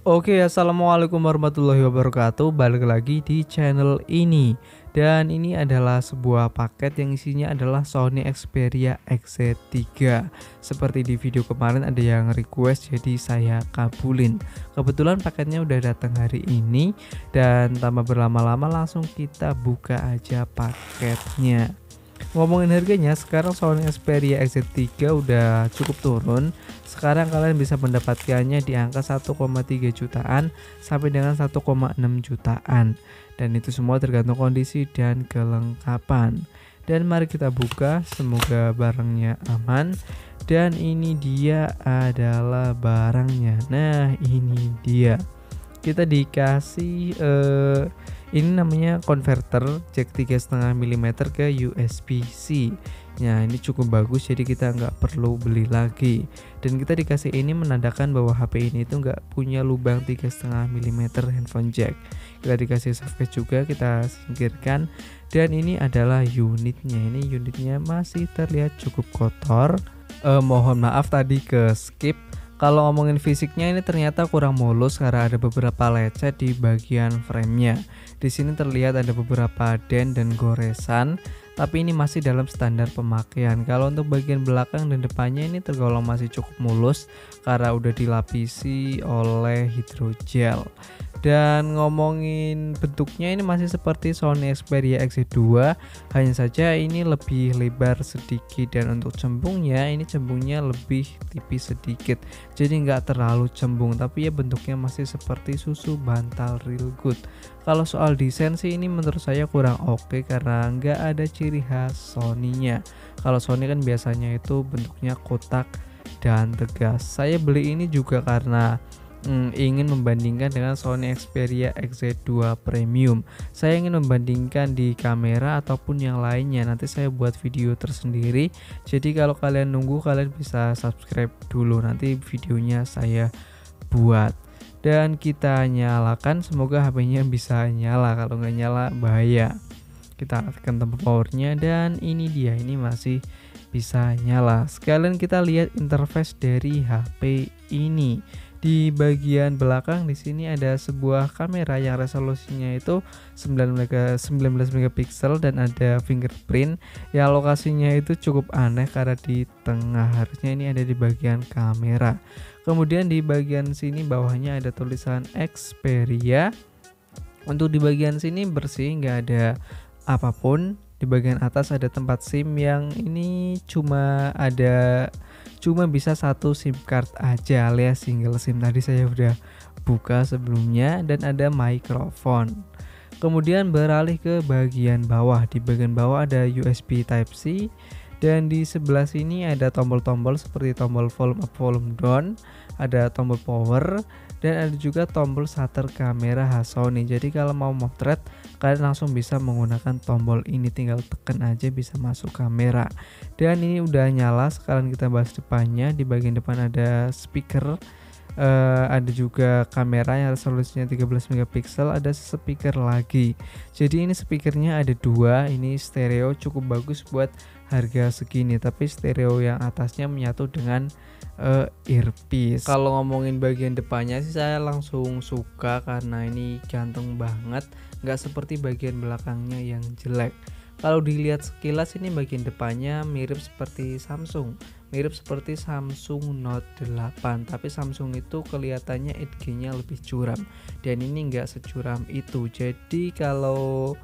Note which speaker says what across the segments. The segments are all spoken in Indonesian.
Speaker 1: Oke, assalamualaikum warahmatullahi wabarakatuh. Balik lagi di channel ini, dan ini adalah sebuah paket yang isinya adalah Sony Xperia XZ3. Seperti di video kemarin ada yang request, jadi saya kabulin. Kebetulan paketnya udah datang hari ini, dan tanpa berlama-lama langsung kita buka aja paketnya. Ngomongin harganya, sekarang Sony Xperia XZ3 udah cukup turun. Sekarang kalian bisa mendapatkannya di angka 1,3 jutaan sampai dengan 1,6 jutaan. Dan itu semua tergantung kondisi dan kelengkapan. Dan mari kita buka, semoga barangnya aman. Dan ini dia adalah barangnya. Nah, ini dia. Kita dikasih ini namanya konverter jack 3,5 mm ke USB-C. Nah, ini cukup bagus, jadi kita nggak perlu beli lagi. Dan kita dikasih ini menandakan bahwa HP ini itu nggak punya lubang 3,5 mm handphone jack. Kita dikasih softcase juga, kita singkirkan. Dan ini adalah unitnya. Ini unitnya masih terlihat cukup kotor. Mohon maaf tadi ke skip. Kalau ngomongin fisiknya, ini ternyata kurang mulus karena ada beberapa lecet di bagian framenya. Di sini terlihat ada beberapa dent dan goresan, tapi ini masih dalam standar pemakaian. Kalau untuk bagian belakang dan depannya ini tergolong masih cukup mulus karena udah dilapisi oleh hidrogel. Dan ngomongin bentuknya, ini masih seperti Sony Xperia XZ2, hanya saja ini lebih lebar sedikit, dan untuk cembungnya ini cembungnya lebih tipis sedikit, jadi nggak terlalu cembung, tapi ya bentuknya masih seperti susu bantal real good. Kalau soal desain sih ini menurut saya kurang oke karena nggak ada ciri khas Sony-nya. Kalau Sony kan biasanya itu bentuknya kotak dan tegas. Saya beli ini juga karena ingin membandingkan dengan Sony Xperia XZ2 Premium. Saya ingin membandingkan di kamera ataupun yang lainnya. Nanti saya buat video tersendiri. Jadi kalau kalian nunggu, kalian bisa subscribe dulu. Nanti videonya saya buat. Dan kita nyalakan, semoga HP-nya bisa nyala. Kalau nggak nyala bahaya. Kita tekan tombol powernya, dan ini dia, ini masih bisa nyala. Sekalian kita lihat interface dari HP ini. Di bagian belakang di sini ada sebuah kamera yang resolusinya itu 19 megapiksel dan ada fingerprint. Ya, lokasinya itu cukup aneh karena di tengah, harusnya ini ada di bagian kamera. Kemudian di bagian sini bawahnya ada tulisan Xperia. Untuk di bagian sini bersih, nggak ada apapun. Di bagian atas ada tempat SIM yang ini cuma bisa satu SIM card aja alias single SIM. Tadi saya udah buka sebelumnya, dan ada mikrofon. Kemudian beralih ke bagian bawah. Di bagian bawah ada USB Type-C, dan di sebelah sini ada tombol-tombol seperti tombol volume up, volume down, ada tombol power, dan ada juga tombol shutter kamera khas Sony. Jadi kalau mau motret, kalian langsung bisa menggunakan tombol ini, tinggal tekan aja bisa masuk kamera. Dan ini udah nyala. Sekarang kita bahas depannya. Di bagian depan ada speaker, ada juga kamera yang resolusinya 13 megapiksel, ada speaker lagi. Jadi ini speakernya ada dua, ini stereo, cukup bagus buat harga segini, tapi stereo yang atasnya menyatu dengan earpiece. Kalau ngomongin bagian depannya sih saya langsung suka karena ini ganteng banget, nggak seperti bagian belakangnya yang jelek. Kalau dilihat sekilas ini bagian depannya mirip seperti Samsung Note 8, tapi Samsung itu kelihatannya 8G-nya lebih curam, dan ini enggak securam itu. Jadi kalau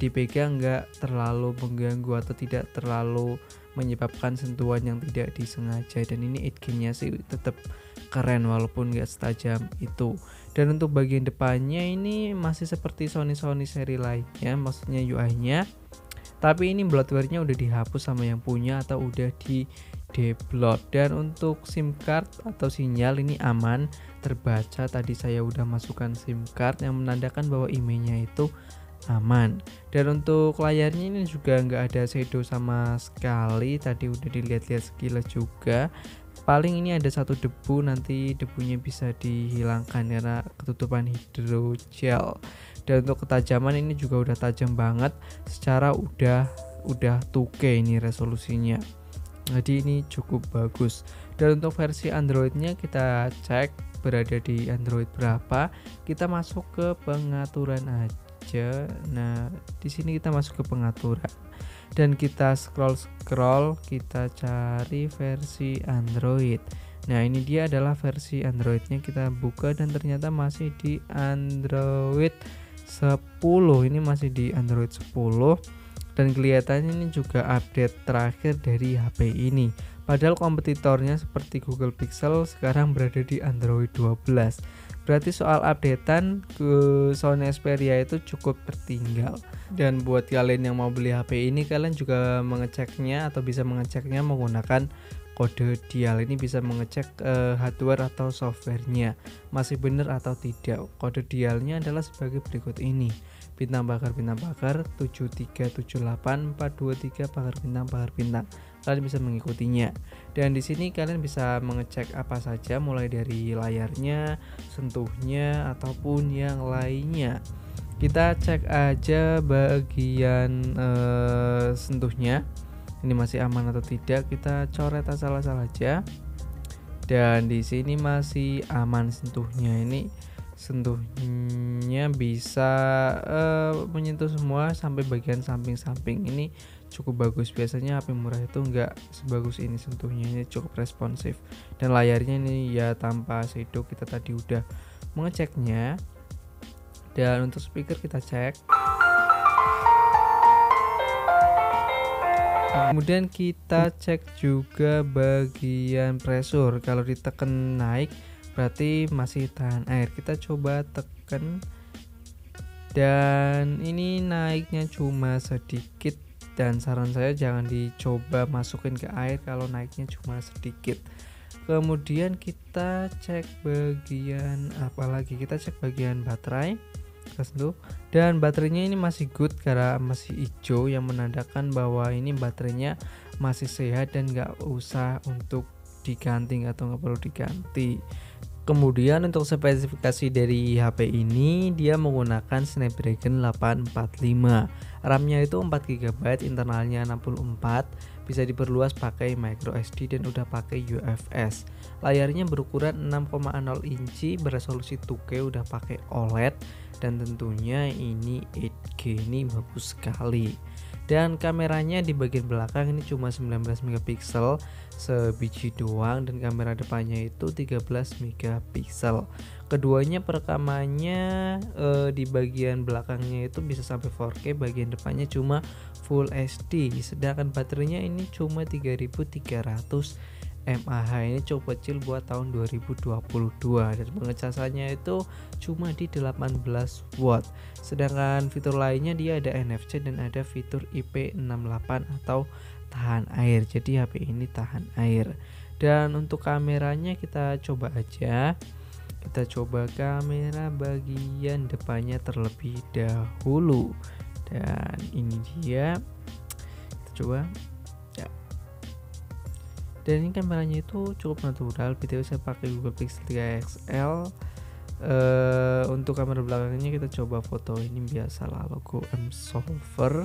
Speaker 1: dipegang enggak terlalu mengganggu atau tidak terlalu menyebabkan sentuhan yang tidak disengaja, dan ini 8G-nya sih tetap keren walaupun enggak setajam itu. Dan untuk bagian depannya ini masih seperti Sony seri lainnya, maksudnya UI-nya. Tapi ini bloatware-nya udah dihapus sama yang punya atau udah di deblot. Dan untuk SIM card atau sinyal ini aman, terbaca. Tadi saya udah masukkan SIM card yang menandakan bahwa emailnya itu aman. Dan untuk layarnya ini juga nggak ada shadow sama sekali. Tadi udah dilihat-lihat sekilas juga. Paling ini ada satu debu, nanti debunya bisa dihilangkan karena ketutupan hidrogel. Dan untuk ketajaman ini juga udah tajam banget, secara udah 2K ini resolusinya. Jadi ini cukup bagus. Dan untuk versi Androidnya kita cek, berada di Android berapa, kita masuk ke pengaturan aja. Nah, di sini kita masuk ke pengaturan dan kita scroll, kita cari versi Android. Nah, ini dia adalah versi Androidnya, kita buka dan ternyata masih di Android 10. Ini masih di Android 10 dan kelihatannya ini juga update terakhir dari HP ini. Padahal kompetitornya seperti Google Pixel sekarang berada di Android 12. Berarti soal updatean ke Sony Xperia itu cukup tertinggal. Dan buat kalian yang mau beli HP ini, kalian juga mengeceknya atau bisa mengeceknya menggunakan kode dial. Ini bisa mengecek hardware atau softwarenya masih benar atau tidak. Kode dialnya adalah sebagai berikut ini: bintang bakar 7378423 bakar bintang. Kalian bisa mengikutinya. Dan di sini kalian bisa mengecek apa saja, mulai dari layarnya, sentuhnya ataupun yang lainnya. Kita cek aja bagian sentuhnya. Ini masih aman atau tidak, kita coret asal-asal aja. Dan di sini masih aman sentuhnya. Ini sentuhnya bisa menyentuh semua sampai bagian samping-samping. Ini cukup bagus. Biasanya HP murah itu enggak sebagus ini sentuhnya. Ini cukup responsif. Dan layarnya ini ya tanpa shadow, kita tadi udah mengeceknya. Dan untuk speaker kita cek. Kemudian kita cek juga bagian pressure. Kalau ditekan naik berarti masih tahan air. Kita coba tekan dan ini naiknya cuma sedikit, dan saran saya jangan dicoba masukin ke air kalau naiknya cuma sedikit. Kemudian kita cek bagian apa lagi? Kita cek bagian baterai. Dan baterainya ini masih good karena masih hijau, yang menandakan bahwa ini baterainya masih sehat dan nggak usah untuk diganti atau nggak perlu diganti. Kemudian untuk spesifikasi dari HP ini, dia menggunakan Snapdragon 845. RAM-nya itu 4GB, internalnya 64, bisa diperluas pakai microSD dan udah pakai UFS. Layarnya berukuran 6,0 inci, beresolusi 2K, udah pakai OLED, dan tentunya ini 8K, ini bagus sekali. Dan kameranya di bagian belakang ini cuma 19 megapiksel sebiji doang, dan kamera depannya itu 13 megapiksel. Keduanya perekamannya di bagian belakangnya itu bisa sampai 4K, bagian depannya cuma Full HD. Sedangkan baterainya ini cuma 3300 mAh, ini cukup kecil buat tahun 2022, dan pengecasannya itu cuma di 18 watt. Sedangkan fitur lainnya dia ada NFC dan ada fitur IP68 atau tahan air. Jadi HP ini tahan air. Dan untuk kameranya kita coba aja. Kita coba kamera bagian depannya terlebih dahulu. Dan ini dia. Kita coba. Dan ini kameranya itu cukup natural. BTW saya pakai Google Pixel 3 XL. Untuk kamera belakangnya kita coba foto, ini biasalah logo M-Solver.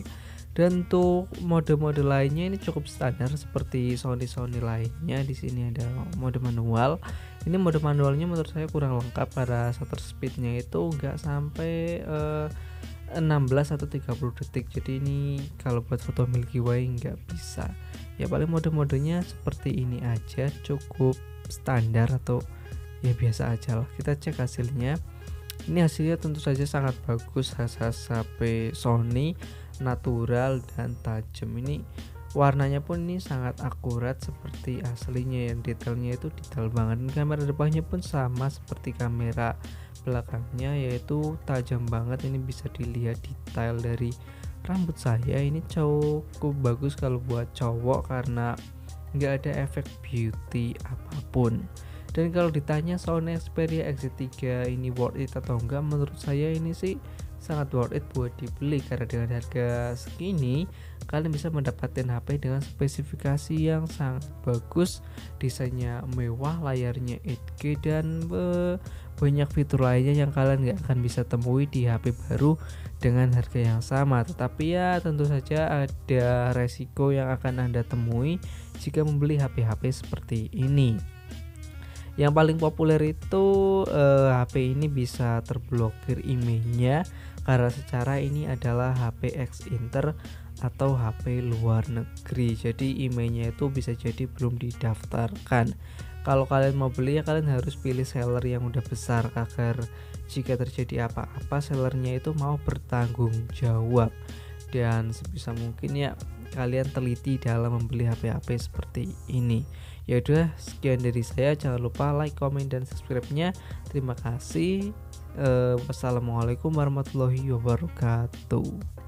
Speaker 1: Dan untuk mode-mode lainnya ini cukup standar seperti Sony lainnya. Di sini ada mode manual. Ini mode manualnya menurut saya kurang lengkap karena shutter speednya itu enggak sampai 16 atau 30 detik. Jadi ini kalau buat foto Milky Way nggak bisa. Ya paling mode-modenya seperti ini aja, cukup standar atau ya biasa aja lah. Kita cek hasilnya. Ini hasilnya tentu saja sangat bagus. Khas HP Sony, natural dan tajam. Ini warnanya pun ini sangat akurat seperti aslinya, yang detailnya itu detail banget. Dan kamera depannya pun sama seperti kamera belakangnya, yaitu tajam banget. Ini bisa dilihat detail dari rambut saya, ini cukup bagus kalau buat cowok karena nggak ada efek beauty apapun. Dan kalau ditanya Sony Xperia XZ3 ini worth it atau enggak, menurut saya ini sih sangat worth it buat dibeli, karena dengan harga segini kalian bisa mendapatkan HP dengan spesifikasi yang sangat bagus, desainnya mewah, layarnya 8K, dan banyak fitur lainnya yang kalian nggak akan bisa temui di HP baru dengan harga yang sama. Tetapi ya tentu saja ada resiko yang akan Anda temui jika membeli HP-HP seperti ini. Yang paling populer itu HP ini bisa terblokir IMEI-nya karena secara ini adalah HP ex-Inter atau HP luar negeri. Jadi IMEI-nya itu bisa jadi belum didaftarkan. Kalau kalian mau beli ya kalian harus pilih seller yang udah besar agar jika terjadi apa-apa sellernya itu mau bertanggung jawab. Dan sebisa mungkin ya kalian teliti dalam membeli HP-HP seperti ini. Ya udah, sekian dari saya. Jangan lupa like, comment, dan subscribe-nya. Terima kasih. Wassalamualaikum warahmatullahi wabarakatuh.